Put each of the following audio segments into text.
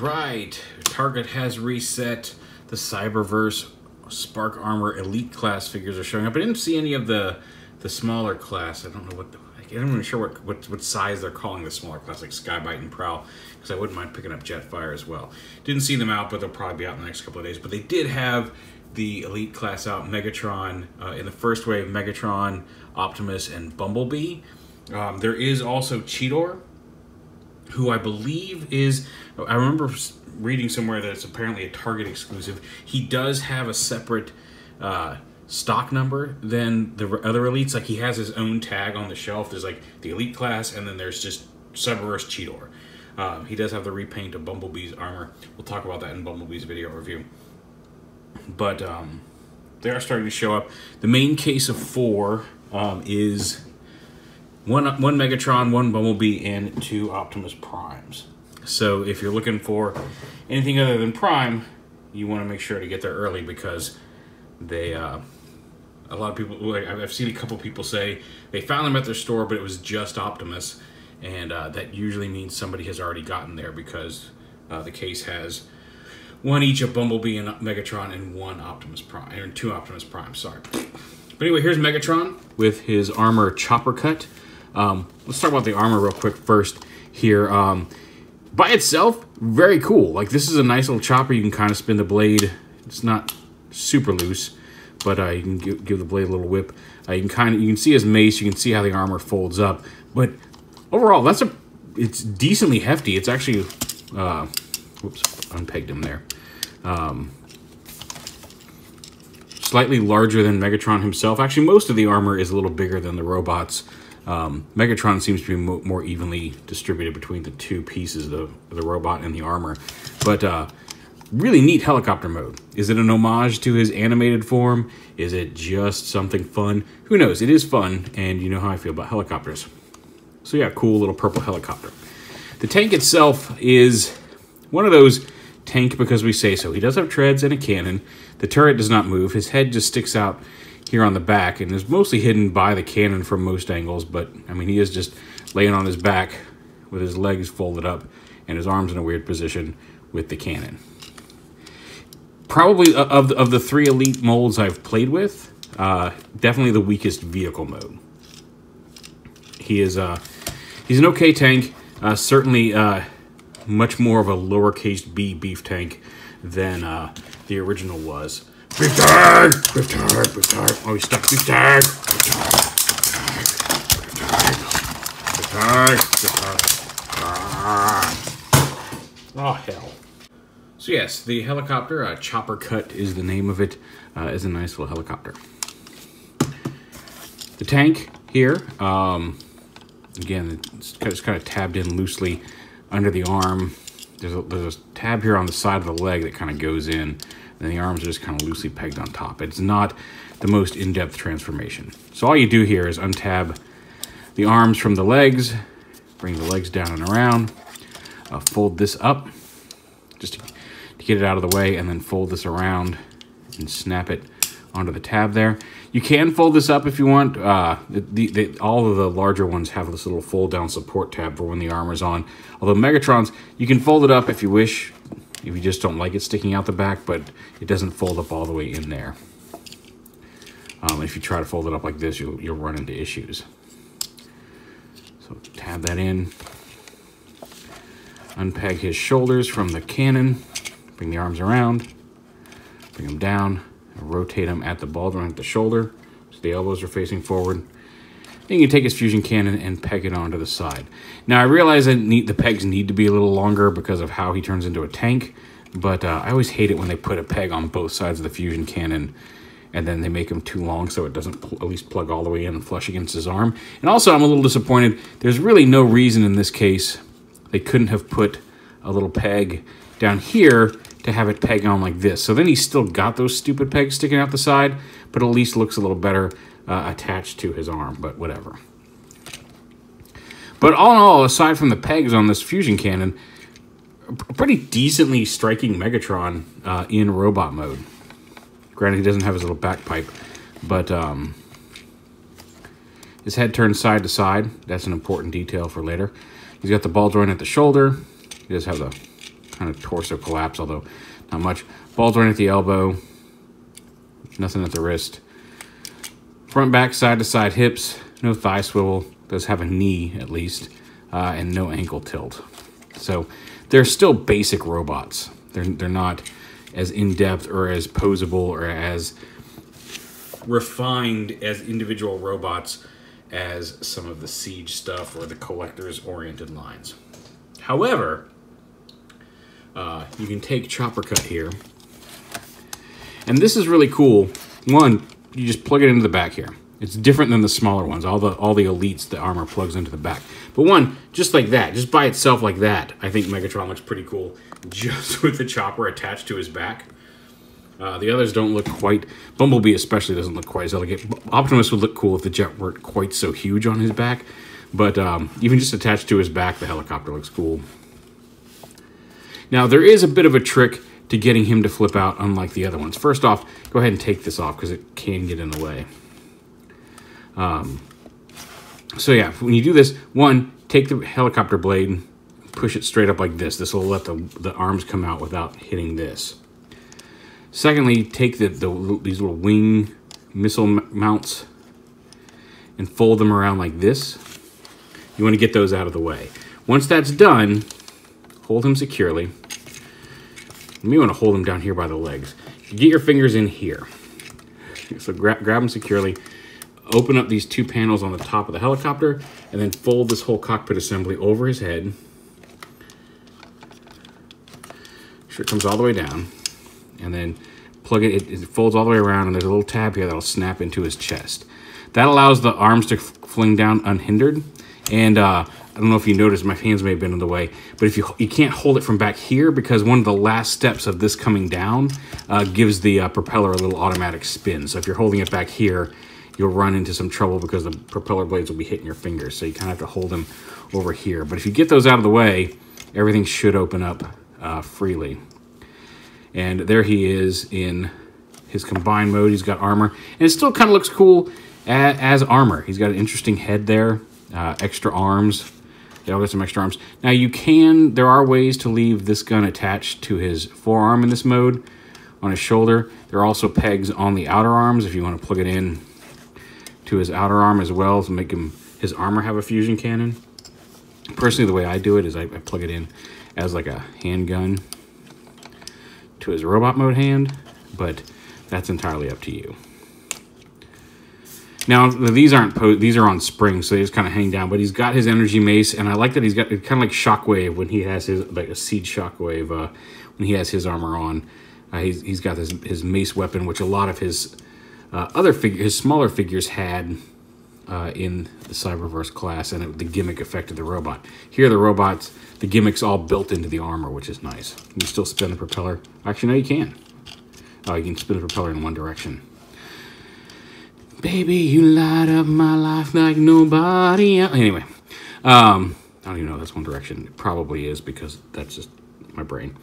right, Target has reset. The Cyberverse Spark Armor Elite class figures are showing up. I didn't see any of the smaller class. I don't know what I'm not sure what size they're calling the smaller class, like Skybite and Prowl, because I wouldn't mind picking up Jetfire as well. Didn't see them out, but they'll probably be out in the next couple of days. But they did have the Elite class out, Megatron, in the first wave, Megatron, Optimus, and Bumblebee. There is also Cheetor, who I believe is, I remember reading somewhere that it's apparently a Target exclusive. He does have a separate stock number than the other elites. Like, he has his own tag on the shelf. There's like the Elite class, and then there's just Cyberverse Cheetor. He does have the repaint of Bumblebee's armor. We'll talk about that in Bumblebee's video review. But they are starting to show up. The main case of 4 is one Megatron, 1 Bumblebee, and 2 Optimus Primes. So if you're looking for anything other than Prime, you want to make sure to get there early, because they a lot of people, like, I've seen a couple people say they found them at their store, but it was just Optimus, and that usually means somebody has already gotten there, because the case has 1 each of Bumblebee and Megatron and 1 Optimus Prime, or 2 Optimus Prime, sorry. But anyway, here's Megatron with his armor chopper cut. Let's talk about the armor real quick first here. By itself, very cool. Like, this is a nice little chopper. You can kind of spin the blade. It's not super loose, but you can give the blade a little whip. You can see his mace. You can see how the armor folds up. But overall, it's decently hefty. It's actually, whoops, unpegged him there. Slightly larger than Megatron himself. Actually, most of the armor is a little bigger than the robots. Megatron seems to be more evenly distributed between the 2 pieces, the robot and the armor. But really neat helicopter mode. Is it an homage to his animated form? Is it just something fun? Who knows? It is fun, and you know how I feel about helicopters. So yeah, cool little purple helicopter. The tank itself is one of those tank because we say so. He does have treads and a cannon. The turret does not move. His head just sticks out here on the back, and is mostly hidden by the cannon from most angles, but I mean, he is just laying on his back with his legs folded up and his arms in a weird position with the cannon. Probably of the 3 Elite molds I've played with, definitely the weakest vehicle mode. He's an okay tank, certainly much more of a lowercase b beef tank than the original was. Beef tag! Beef tag! Beef tag! Oh, he's stuck. Beef tag! Beef tag! Beef tag! Beef tag! Oh, hell. So yes, the helicopter, Chopper Cut is the name of it, is a nice little helicopter. The tank here, again, it's kind of tabbed in loosely under the arm. There's a tab here on the side of the leg that kind of goes in, and the arms are just kind of loosely pegged on top. It's not the most in-depth transformation. So all you do here is untab the arms from the legs, bring the legs down and around, fold this up just to get it out of the way, and then fold this around and snap it onto the tab there. You can fold this up if you want. All of the larger ones have this little fold-down support tab for when the armor's on. Although Megatron's, you can fold it up if you wish, if you just don't like it sticking out the back, but it doesn't fold up all the way in there. If you try to fold it up like this, you'll run into issues. So tab that in. Unpeg his shoulders from the cannon. Bring the arms around. Bring them down. And rotate them at the ball joint at the shoulder, so the elbows are facing forward. Then you can take his fusion cannon and peg it onto the side. Now I realize that the pegs need to be a little longer because of how he turns into a tank, but I always hate it when they put a peg on both sides of the fusion cannon and then they make them too long so it doesn't at least plug all the way in and flush against his arm. And also I'm a little disappointed. There's really no reason in this case they couldn't have put a little peg down here to have it peg on like this. So then he's still got those stupid pegs sticking out the side, but at least looks a little better attached to his arm, but whatever. But all in all, aside from the pegs on this fusion cannon, a pretty decently striking Megatron in robot mode. Granted, he doesn't have his little back pipe, but his head turns side to side. That's an important detail for later. He's got the ball joint at the shoulder. He does have the kind of torso collapse, although not much. Balls right at the elbow. Nothing at the wrist. Front, back, side to side hips. No thigh swivel. Does have a knee, at least. And no ankle tilt. So they're still basic robots. They're not as in-depth or as posable or as refined as individual robots as some of the Siege stuff or the collectors-oriented lines. However, you can take Chopper Cut here. And this is really cool. One, you just plug it into the back here. It's different than the smaller ones. All the elites, the armor plugs into the back. But one, just like that, just by itself like that, I think Megatron looks pretty cool, just with the chopper attached to his back. The others don't look quite... Bumblebee especially doesn't look quite as elegant. Optimus would look cool if the jet weren't quite so huge on his back. But even just attached to his back, the helicopter looks cool. Now, there is a bit of a trick to getting him to flip out, unlike the other ones. First off, go ahead and take this off, because it can get in the way. So yeah, when you do this, one, take the helicopter blade, push it straight up like this. This will let the arms come out without hitting this. Secondly, take these little wing missile mounts and fold them around like this. You want to get those out of the way. Once that's done, hold him securely. You may want to hold him down here by the legs. You get your fingers in here. So grab them securely. Open up these two panels on the top of the helicopter, and then fold this whole cockpit assembly over his head. Make sure it comes all the way down. And then plug it, it folds all the way around, and there's a little tab here that'll snap into his chest. That allows the arms to fling down unhindered. And I don't know if you noticed, my hands may have been in the way, but if you can't hold it from back here, because one of the last steps of this coming down gives the propeller a little automatic spin. So if you're holding it back here, you'll run into some trouble because the propeller blades will be hitting your fingers. So you kind of have to hold them over here. But if you get those out of the way, everything should open up freely. And there he is in his combined mode. He's got armor. And it still kind of looks cool as armor. He's got an interesting head there, extra arms. They all got some extra arms. Now there are ways to leave this gun attached to his forearm in this mode, on his shoulder. There are also pegs on the outer arms if you want to plug it in to his outer arm as well to make his armor have a fusion cannon. Personally, the way I do it is I plug it in as like a handgun to his robot mode hand, but that's entirely up to you. Now, these are on springs, so they just kind of hang down, but he's got his energy mace, and I like that he's got kind of like Shockwave when he has his, like a Siege Shockwave, when he has his armor on. He's got his mace weapon, which a lot of his his smaller figures had in the Cyberverse class, and the gimmick affected the robot. Here, the gimmick's all built into the armor, which is nice. You can still spin the propeller. Actually, no, you can. Oh, you can spin the propeller in one direction. Baby, you light up my life like nobody else. Anyway, I don't even know if that's one direction. It probably is, because that's just my brain.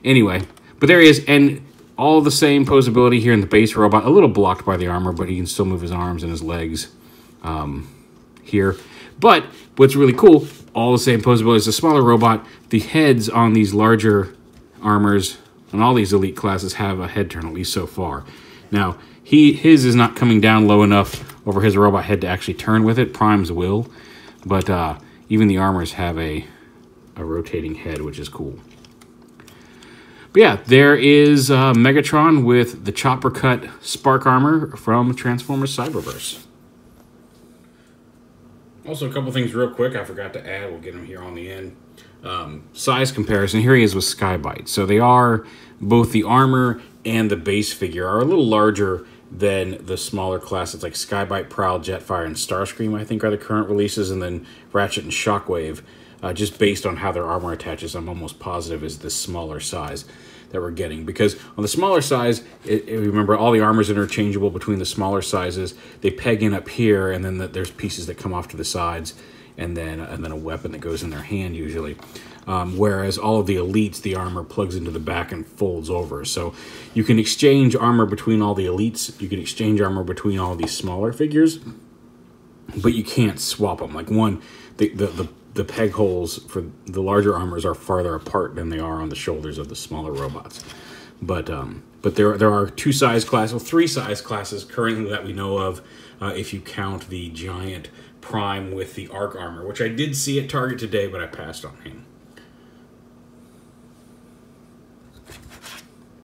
Anyway, but there he is, and all the same posability here in the base robot. A little blocked by the armor, but he can still move his arms and his legs here. But what's really cool, all the same posability as the smaller robot. The heads on these larger armors and all these elite classes have a head turn, at least so far. Now, his is not coming down low enough over his robot head to actually turn with it. Prime's will. But even the armors have a rotating head, which is cool. But yeah, there is Megatron with the chopper cut spark armor from Transformers Cyberverse. Also, a couple things real quick I forgot to add. We'll get them here on the end. Size comparison. Here he is with Skybite. So they are, both the armor and the base figure are a little larger than the smaller classes like Skybite, Prowl, Jetfire, and Starscream, I think, are the current releases, and then Ratchet and Shockwave, just based on how their armor attaches, I'm almost positive is this smaller size that we're getting. Because on the smaller size, remember, all the armor is interchangeable between the smaller sizes. They peg in up here, and then there's pieces that come off to the sides, and then a weapon that goes in their hand usually. Whereas all of the elites, the armor plugs into the back and folds over. So you can exchange armor between all the elites. You can exchange armor between all these smaller figures, but you can't swap them. Like the the peg holes for the larger armors are farther apart than they are on the shoulders of the smaller robots. But there are three size classes currently that we know of, if you count the giant Prime with the arc armor, which I did see at Target today, but I passed on him.